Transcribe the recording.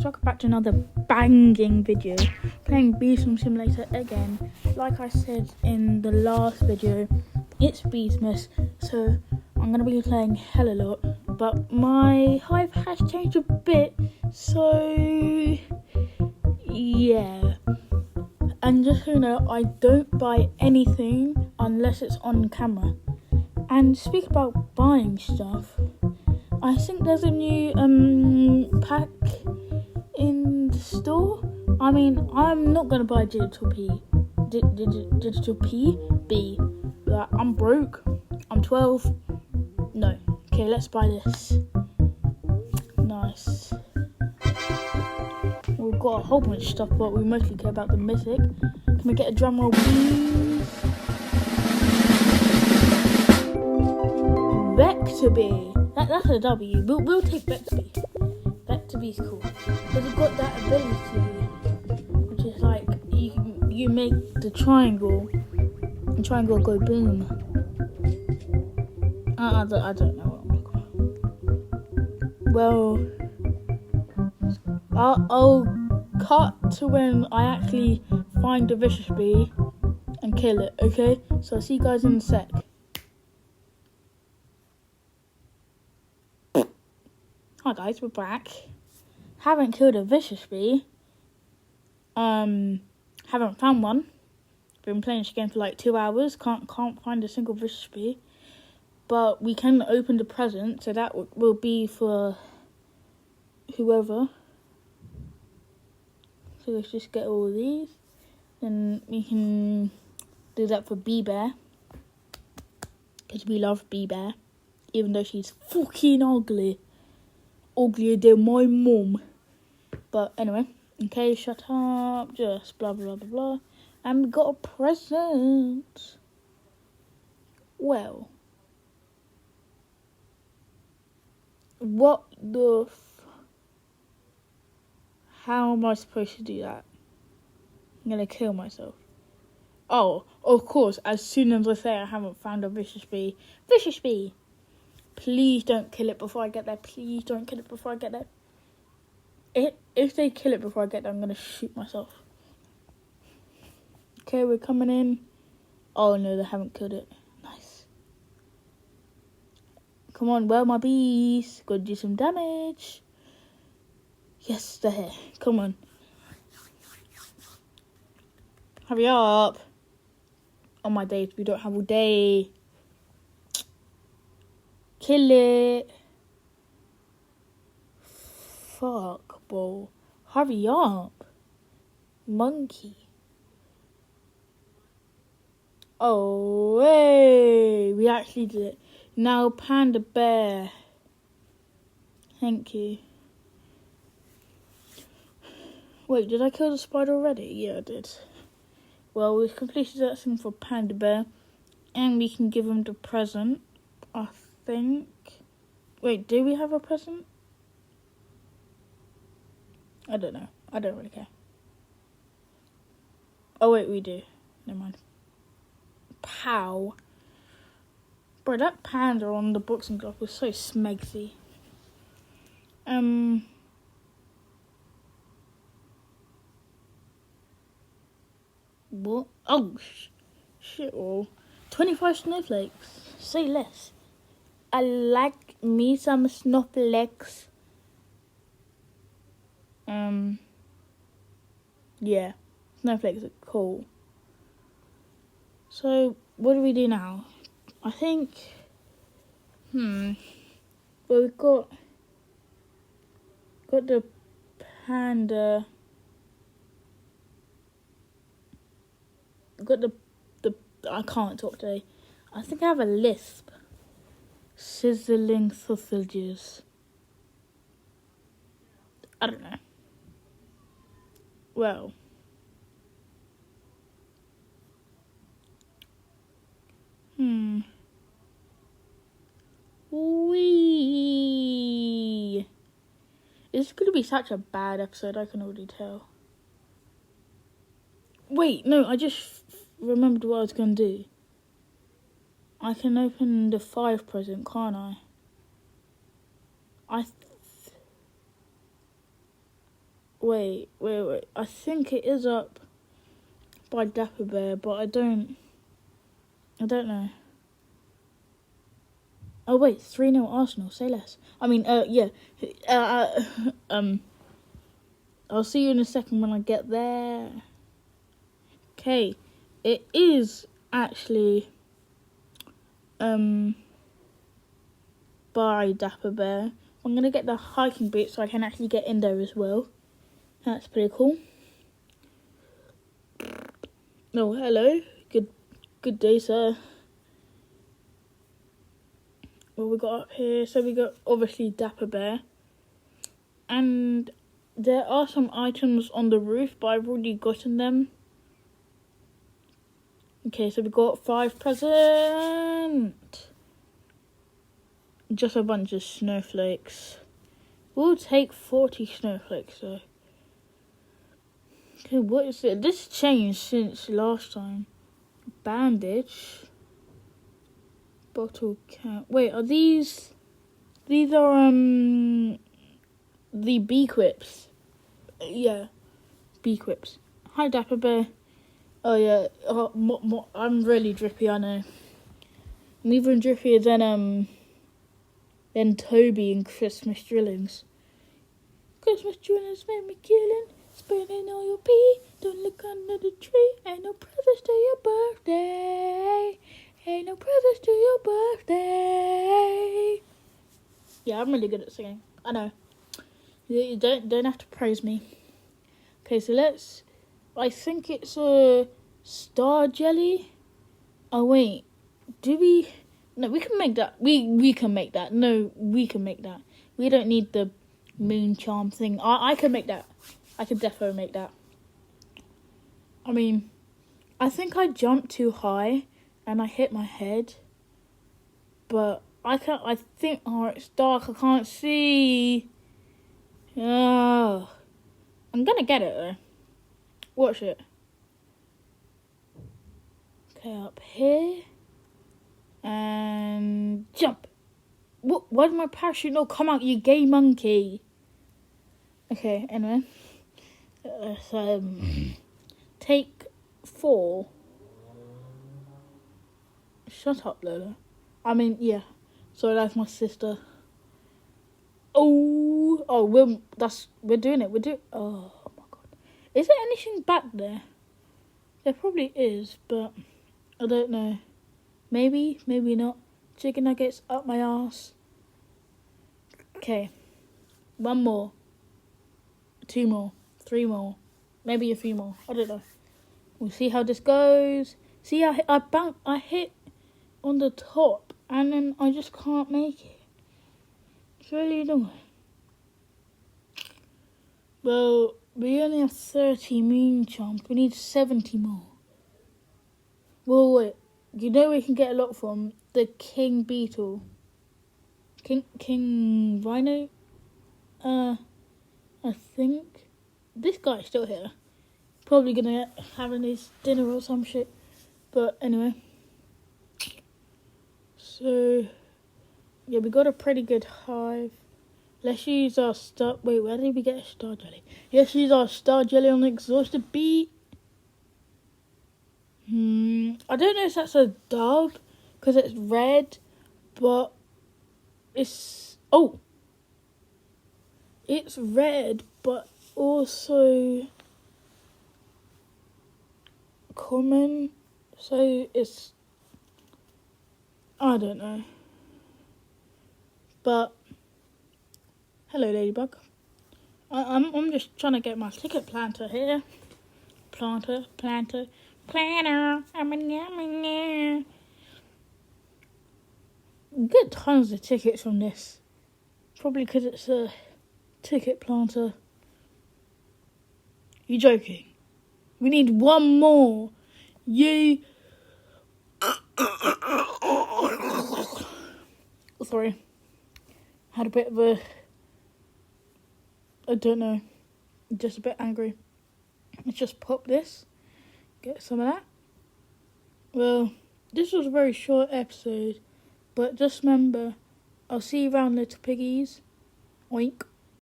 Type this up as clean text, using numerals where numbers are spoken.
guys, welcome back to another banging video, playing Beesmas Simulator again. Like I said in the last video, it's Beesmas, so I'm going to be playing hell a lot, but my hive has changed a bit, so yeah. And just so you know, I don't buy anything unless it's on camera. And speak about buying stuff, I think there's a new pack in the store. I mean, I'm not gonna buy Digital B. Like, I'm broke. I'm 12. No. Okay, let's buy this. Nice. We've got a whole bunch of stuff, but we mostly care about the mythic. Can we get a drum roll, please? Vectorby. That's a W. We'll take Vectorby. Vectorby's cool because it's got that ability, which is like you make the triangle, and triangle go boom. I don't know what I'm talking about. Well, I'll cut to when I actually find the Vicious Bee and kill it. Okay, so I'll see you guys in a sec. Hi guys, we're back. Haven't killed a Vicious Bee. Haven't found one. Been playing this game for like 2 hours. Can't find a single Vicious Bee. But we can open the present, so that will be for whoever. So let's just get all of these. Then we can do that for Bee Bear. Because we love Bee Bear. Even though she's fucking ugly. Uglier than my mum. But anyway, okay, shut up, just blah blah blah blah. And we got a present. Well, what the how am I supposed to do that? I'm gonna kill myself. Oh, of course, as soon as I say I haven't found a Vicious Bee. Vicious Bee! Please don't kill it before I get there. Please don't kill it before I get there. If they kill it before I get there, I'm going to shoot myself. Okay, we're coming in. Oh, no, they haven't killed it. Nice. Come on, where are my bees? Gotta do some damage. Yes, they're here. Come on. Hurry up. On my days, we don't have all day. Kill it. Fuck, bro. Hurry up. Monkey. Oh, hey. We actually did it. Now, Panda Bear. Thank you. Wait, did I kill the spider already? Yeah, I did. Well, we've completed that thing for Panda Bear. And we can give him the present. I think. Wait, do we have a present? I don't know. I don't really care. Oh wait, we do. Never mind. Pow. Bro, that panda on the boxing glove was so smegsy. What? Oh, shit. Oh. 25 snowflakes. Say less. I like me some snowflakes. Yeah, snowflakes are cool. So, what do we do now? I think, well, we've got the panda. Got the I can't talk today. I think I have a lisp. Sizzling sausages. I don't know. Well. Wee. It's going to be such a bad episode, I can already tell. Wait, no, I just remembered what I was going to do. I can open the 5 present, can't I? wait. I think it is up by Dapper Bear, but I don't know. Oh wait, 3-0 Arsenal. Say less. I mean, yeah. I'll see you in a second when I get there. Okay, it is actually by Dapper Bear. I'm gonna get the hiking boots so I can actually get in there as well. That's pretty cool. Oh, hello. Good day, sir. What we got up here? So we got obviously Dapper Bear, and there are some items on the roof, but I've already gotten them. Okay, so we got 5 presents. Just a bunch of snowflakes. We'll take 40 snowflakes though. Okay, what is it? This changed since last time. Bandage. Bottle cap. Wait, are these? These are the bee quips. Yeah, bee quips. Hi, Dapper Bear. Oh yeah. I'm really drippy. I know. I'm even drippier than Toby and Christmas drillings. Christmas drillings make me killing. Spending all your pee. Don't look under the tree. Ain't no presents to your birthday. Ain't no presents to your birthday. Yeah, I'm really good at singing. I know. You don't have to praise me. Okay, so let's. I think it's a star jelly. Oh wait, do we? No, we can make that. We can make that. No, we can make that. We don't need the moon charm thing. I can make that. I could definitely make that. I mean, I think I jumped too high and I hit my head. But I think, oh, it's dark, I can't see. Oh, I'm gonna get it though. Watch it. Okay, up here. And jump. What? Why did my parachute not come out, you gay monkey? Okay, anyway. So, take 4. Shut up, Lola. I mean, yeah. Sorry, that's my sister. Oh, we're doing it. Oh my god. Is there anything back there? There probably is, but I don't know. Maybe not. Chicken nuggets up my ass. Okay. 1 more. 2 more. 3 more. Maybe a few more. I don't know. We'll see how this goes. See, I hit on the top and then I just can't make it. It's really annoying. Well, we only have 30 moon charms. We need 70 more. Well, wait. You know we can get a lot from the King Beetle. King Rhino? I think. This guy's still here. Probably gonna having his dinner or some shit. But anyway. So, yeah, we got a pretty good hive. Let's use our star... Wait, where did we get a star jelly? Let's use our star jelly on the exhausted bee. I don't know if that's a dove, because it's red, but it's... Oh! It's red, but also common, so it's... I don't know. But... Hello, Ladybug. I'm just trying to get my ticket planter here. Planter. Get tons of tickets from this. Probably because it's a ticket planter. You joking? We need 1 more. Yay. Sorry. Had a bit of a... I don't know. Just a bit angry. Let's just pop this. Get some of that. Well, this was a very short episode. But just remember, I'll see you around, little piggies. Oink.